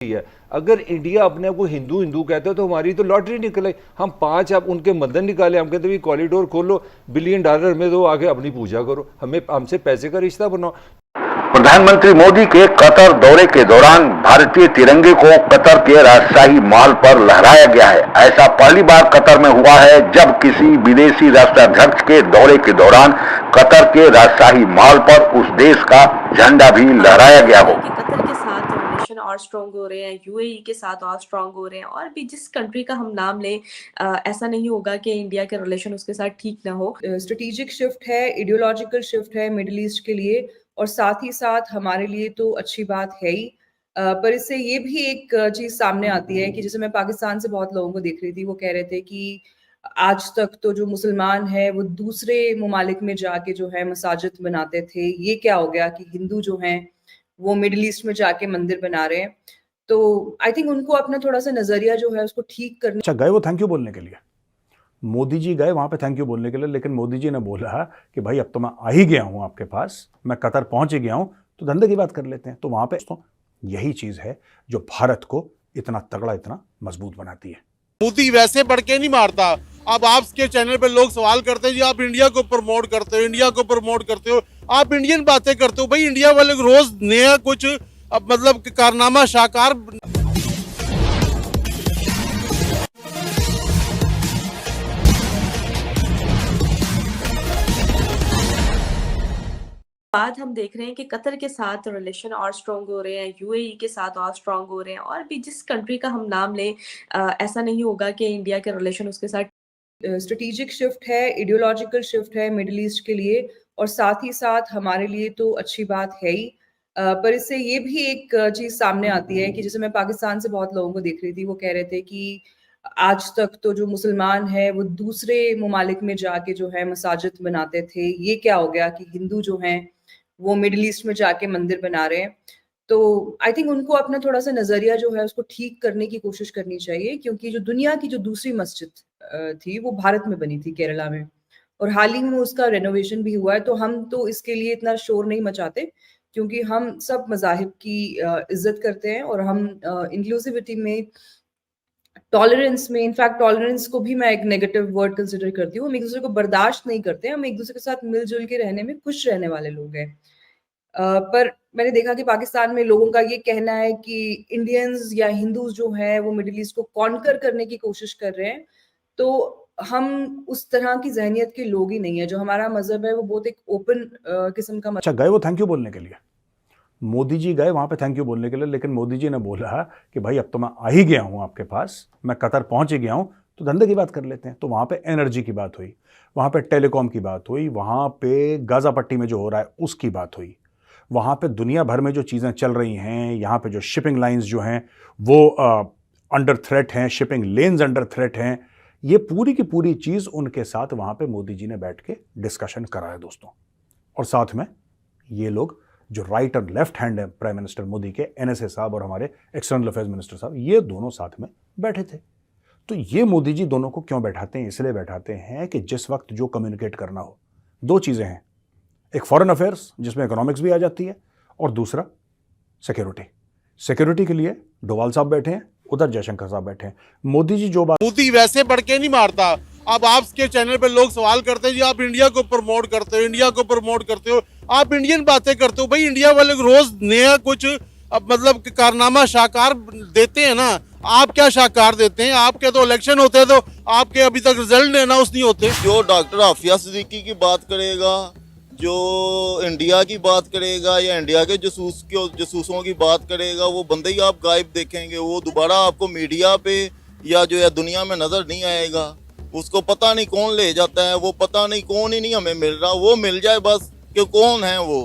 है। अगर इंडिया अपने आप को हिंदू हिंदू कहते हो तो हमारी तो लॉटरी निकले। हम 5 आप उनके मंदिर निकाले, हम कहते हैं कॉरिडोर खोलो, $1 बिलियन में दो, आगे अपनी पूजा करो, हमें हमसे पैसे का रिश्ता बनाओ। प्रधानमंत्री मोदी के कतर दौरे के दौरान भारतीय तिरंगे को कतर के राजशाही माल पर लहराया गया है। ऐसा पहली बार कतर में हुआ है जब किसी विदेशी राष्ट्राध्यक्ष के दौरे के दौरान कतर के राजशाही माल पर उस देश का झंडा भी लहराया गया हो। कतर के साथ रिलेशन और स्ट्रॉन्ग हो रहे हैं, यूएई के साथ और स्ट्रॉन्ग हो रहे हैं, और भी जिस कंट्री का हम नाम लें ऐसा नहीं होगा कि इंडिया के रिलेशन उसके साथ ठीक ना हो। स्ट्रेटेजिक शिफ्ट है, आइडियोलॉजिकल शिफ्ट है मिडिल ईस्ट के लिए, और साथ ही साथ हमारे लिए तो अच्छी बात है ही। पर इससे ये भी एक चीज सामने आती है कि जैसे मैं पाकिस्तान से बहुत लोगों को देख रही थी, वो कह रहे थे कि आज तक तो जो मुसलमान है वो दूसरे ममालिक में जाके जो है मसाजिद बनाते थे, ये क्या हो गया कि हिंदू जो हैं वो मिडिल ईस्ट में जाके मंदिर बना रहे हैं। तो आई थिंक उनको अपना थोड़ा सा नजरिया जो है उसको ठीक करने। अच्छा, गए वो थैंक यू बोलने के लिए, मोदी जी गए वहां पे थैंक यू बोलने के लिए, लेकिन मोदी जी ने बोला कि भाई अब तो मैं आ ही गया हूं आपके पास, मैं कतर पहुंच ही गया हूं, तो धंधे की बात कर लेते हैं। तो वहां पे तो यही चीज है जो भारत को इतना तगड़ा, इतना मजबूत बनाती है। मोदी वैसे बढ़ के नहीं मारता। अब आपके चैनल पे लोग सवाल करते हैं जी आप इंडिया को प्रमोट करते हो, इंडिया को प्रमोट करते हो, आप इंडियन बातें करते हो। भाई इंडिया वाले रोज नया कुछ मतलब कारनामा शाकार। बात हम देख रहे हैं कि कतर के साथ रिलेशन और स्ट्रॉन्ग हो रहे हैं, यूएई के साथ और स्ट्रॉन्ग हो रहे हैं, और भी जिस कंट्री का हम नाम लें ऐसा नहीं होगा कि इंडिया के रिलेशन उसके साथ। स्ट्रेटेजिक शिफ्ट है, आइडियोलॉजिकल शिफ्ट है मिडिल ईस्ट के लिए, और साथ ही साथ हमारे लिए तो अच्छी बात है ही। पर इससे ये भी एक चीज सामने आती है कि जैसे मैं पाकिस्तान से बहुत लोगों को देख रही थी, वो कह रहे थे कि आज तक तो जो मुसलमान है वो दूसरे ममालिक में जाके जो है मसाजिद बनाते थे, ये क्या हो गया कि हिंदू जो हैं वो मिडिल ईस्ट में जाके मंदिर बना रहे हैं। तो आई थिंक उनको अपना थोड़ा सा नजरिया जो है उसको ठीक करने की कोशिश करनी चाहिए, क्योंकि जो दुनिया की जो दूसरी मस्जिद थी वो भारत में बनी थी, केरला में, और हाल ही में उसका रेनोवेशन भी हुआ है। तो हम तो इसके लिए इतना शोर नहीं मचाते, क्योंकि हम सब मजाहिब की इज्जत करते हैं, और हम इंक्लूसिविटी में, टॉलरेंस में, इनफैक्ट टॉलरेंस को भी मैं एक नेगेटिव वर्ड कंसिडर करती हूँ। हम एक दूसरे को बर्दाश्त नहीं करते, हम एक दूसरे के साथ मिलजुल के रहने में खुश रहने वाले लोग हैं। पर मैंने देखा कि पाकिस्तान में लोगों का ये कहना है कि इंडियंस या हिंदूज जो हैं वो मिडिल ईस्ट को कॉन्कर करने की कोशिश कर रहे हैं। तो हम उस तरह की जहनियत के लोग ही नहीं है। जो हमारा मजहब है वो बहुत एक ओपन किस्म का। अच्छा, गए वो थैंक यू बोलने के लिए, मोदी जी गए वहां पे थैंक यू बोलने के लिए, लेकिन मोदी जी ने बोला कि भाई अब तो मैं आ ही गया हूं आपके पास, मैं कतर पहुंच ही गया हूं, तो धंधे की बात कर लेते हैं। तो वहां पे एनर्जी की बात हुई, वहां पे टेलीकॉम की बात हुई, वहां पे गाजा पट्टी में जो हो रहा है उसकी बात हुई, वहां पे दुनिया भर में जो चीज़ें चल रही हैं, यहाँ पे जो शिपिंग लाइंस जो हैं वो अंडर थ्रेट हैं, शिपिंग लेन्स अंडर थ्रेट हैं, ये पूरी की पूरी चीज़ उनके साथ वहां पे मोदी जी ने बैठ के डिस्कशन करा है दोस्तों। और साथ में ये लोग जो राइट और लेफ्ट हैंड है प्राइम मिनिस्टर मोदी के, एनएसए साहब और हमारे एक्सटर्नल अफेयर्स मिनिस्टर साहब, ये दोनों साथ में बैठे थे। तो ये मोदी जी दोनों को क्यों बैठाते हैं? इसलिए बैठाते हैं कि जिस वक्त जो कम्युनिकेट करना हो, दो चीज़ें हैं, एक फॉरेन अफेयर्स जिसमें इकोनॉमिक्स भी आ जाती है, और दूसरा सिक्योरिटी। सिक्योरिटी के लिए डोवाल साहब बैठे हैं, उधर जयशंकर साहब बैठे हैं। मोदी जी जो बात, मोदी वैसे बढ़ के नहीं मारता। अब आपके चैनल पे लोग सवाल करते हैं जी आप इंडिया को प्रमोट करते हो, इंडिया को प्रमोट करते हो, आप इंडियन बातें करते हो। भाई इंडिया वाले रोज नया कुछ मतलब कारनामा शाकार देते हैं ना। आप क्या शाकार देते हैं? आपके तो इलेक्शन होते हैं, तो आपके अभी तक रिजल्ट अनाउंस नहीं होते। जो डॉक्टर आफिया सिद्दीकी की बात करेगा, जो इंडिया की बात करेगा, या इंडिया के जसूसों की बात करेगा, वो बंदे ही आप गायब देखेंगे। वो दोबारा आपको मीडिया पे या जो है दुनिया में नजर नहीं आएगा। उसको पता नहीं कौन ले जाता है, वो पता नहीं कौन ही नहीं हमें मिल रहा, वो मिल जाए बस कि कौन है वो,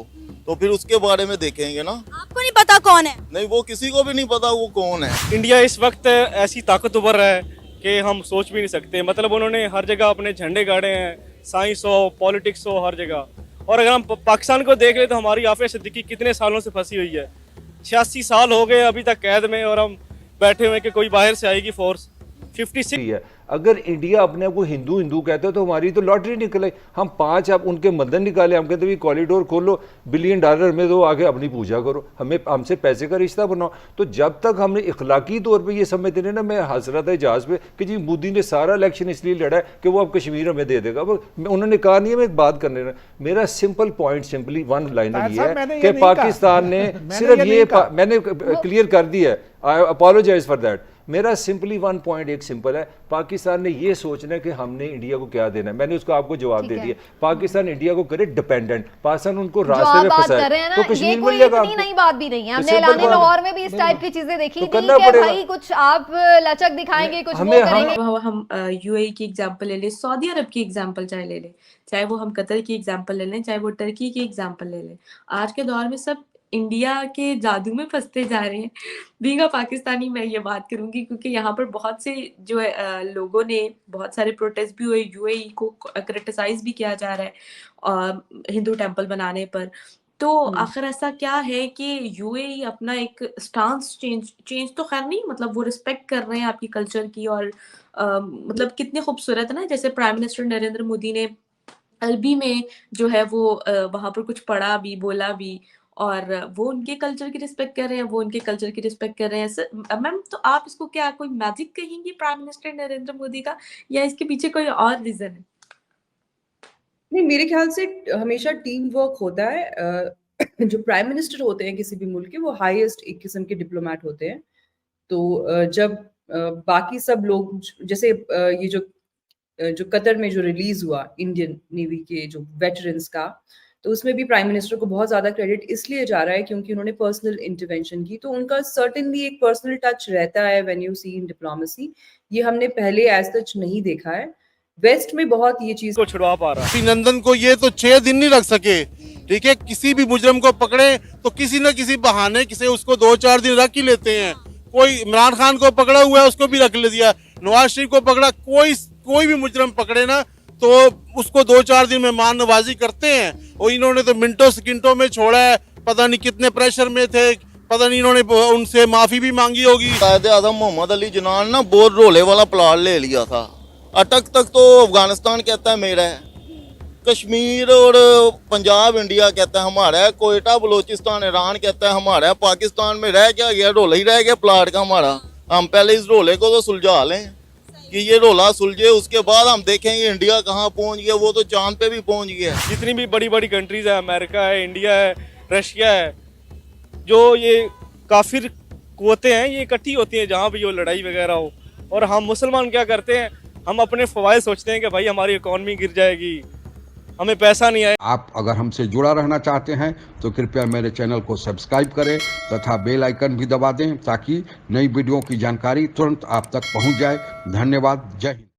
तो फिर उसके बारे में देखेंगे ना। आपको नहीं पता कौन है? नहीं, वो किसी को भी नहीं पता वो कौन है। इंडिया इस वक्त ऐसी ताकतवर है कि हम सोच भी नहीं सकते। मतलब उन्होंने हर जगह अपने झंडे गाड़े हैं, साइंस हो, पॉलिटिक्स हो, हर जगह। और अगर हम पाकिस्तान को देख ले तो हमारी आफिया सिद्दीकी कितने सालों से फंसी हुई है, 86 साल हो गए अभी तक कैद में, और हम बैठे हुए कि कोई बाहर से आएगी फोर्स। 56 है। अगर इंडिया अपने आप को हिंदू हिंदू कहते हो तो हमारी तो लॉटरी निकले। हम 5 अब उनके मंदिर निकाले, हम कहते हैं कॉरिडोर खोलो, $1 बिलियन में दो, आगे अपनी पूजा करो, हमें हमसे पैसे का रिश्ता बनाओ। तो जब तक हमने इखलाकी तौर पे ये समझते रहे ना, मैं हंस रहा था जहाज पे कि जी मोदी ने सारा इलेक्शन इसलिए लड़ा है कि वो अब कश्मीर हमें दे देगा। उन्होंने कहा नहीं है, मैं एक बात करने रहा, मेरा simple point simply one liner ये है कि पाकिस्तान ने सिर्फ ये मैंने क्लियर कर दिया है, आई अपोलोजाइज फॉर दैट। मेरा सिंपली वन पॉइंट एक सिंपल है, पाकिस्तान ने ये सोचना है कि हमने इंडिया को क्या देना है। मैंने उसको आपको जवाब दे दिया, पाकिस्तान इंडिया को करे डिपेंडेंट, पाकिस्तान उनको रास्ते में फंसाए तो कश्मीर मिल जाएगा। इतनी नई बात भी नहीं है, हमने ऐलान लाहौर में भी इस टाइप की चीजें देखी थी कि भाई कुछ आप लचक दिखाएंगे, कुछ वो करेंगे। हम यूएई की एग्जांपल ले लें, सऊदी अरब की एग्जांपल चाहे ले लें, चाहे वो हम कतर की एग्जांपल ले लें, चाहे वो टर्की की एग्जांपल ले लें, आज के दौर में सब इंडिया के जादू में फंसते जा रहे हैं। बीइंग अ पाकिस्तानी मैं ये बात करूंगी क्योंकि यहाँ पर बहुत से जो है लोगों ने, बहुत सारे प्रोटेस्ट भी हुए, यूएई को क्रिटिसाइज भी किया जा रहा है हिंदू टेंपल बनाने पर। तो आखिर ऐसा क्या है कि यूएई अपना एक स्टांस चेंज तो खैर नहीं, मतलब वो रिस्पेक्ट कर रहे हैं आपकी कल्चर की, और मतलब कितने खूबसूरत है ना, जैसे प्राइम मिनिस्टर नरेंद्र मोदी ने अरबी में जो है वो वहां पर कुछ पढ़ा भी, बोला भी, और वो उनके कल्चर की रिस्पेक्ट कर रहे हैं, वो उनके कल्चर की रिस्पेक्ट कर रहे हैं। मैम, तो आप इसको क्या कोई मैजिक कहेंगी प्राइम मिनिस्टर नरेंद्र मोदी का, या इसके पीछे कोई और रीजन है? नहीं, मेरे ख्याल से हमेशा टीम वर्क होता है। जो प्राइम मिनिस्टर होते हैं किसी भी मुल्क के, वो हाईएस्ट एक किस्म के डिप्लोमेट होते हैं। तो जब बाकी सब लोग, जैसे ये जो कतर में जो रिलीज हुआ इंडियन नेवी के जो वेटरन्स का, तो उसमें भी प्राइम मिनिस्टर को बहुत ज्यादा क्रेडिट इसलिए जा रहा है क्योंकि उन्होंने पर्सनल इंटरवेंशन की। तो उनका सर्टेनली एक पर्सनल टच रहता है when you see in diplomacy. ये हमने पहले एज सच नहीं देखा है। वेस्ट में बहुत ये चीज को छुड़वा पा रहा है। अभिनंदन को ये तो 6 दिन नहीं रख सके, ठीक है। किसी भी मुजरम को पकड़े तो किसी न किसी बहाने किसी उसको 2-4 दिन रख ही लेते हैं। कोई इमरान खान को पकड़ा हुआ है, उसको भी रख ले दिया। नवाज शरीफ को पकड़ा, कोई भी मुजरम पकड़े ना तो उसको 2-4 दिन में मान नवाजी करते हैं। और इन्होंने तो मिनटों सेकंडों में छोड़ा है, पता नहीं कितने प्रेशर में थे, पता नहीं इन्होंने उनसे माफी भी मांगी होगी। कायदे आज़म मोहम्मद अली जिन्नान ना बोर रोले वाला प्लाट ले लिया था। अटक तक तो अफगानिस्तान कहता है मेरा है, कश्मीर और पंजाब इंडिया कहता है हमारा है, कोयटा बलोचिस्तान ईरान कहता है हमारा है। पाकिस्तान में रह क्या गया, रोला ही रह गया प्लाट का हमारा। हम पहले इस रोले को तो सुलझा लें कि ये रोला सुलझे, उसके बाद हम देखेंगे इंडिया कहाँ पहुंच गया। वो तो चांद पे भी पहुंच गया। जितनी भी बड़ी बड़ी कंट्रीज है, अमेरिका है, इंडिया है, रशिया है, जो ये काफिर कुव्वतें हैं, ये इकट्ठी होती हैं जहाँ भी ये लड़ाई वगैरह हो। और हम मुसलमान क्या करते हैं, हम अपने फ़वाइद सोचते हैं कि भाई हमारी इकॉनमी गिर जाएगी, हमें पैसा नहीं आए। आप अगर हमसे जुड़ा रहना चाहते हैं तो कृपया मेरे चैनल को सब्सक्राइब करें तथा बेल आइकन भी दबा दें ताकि नई वीडियो की जानकारी तुरंत आप तक पहुंच जाए। धन्यवाद। जय हिंद।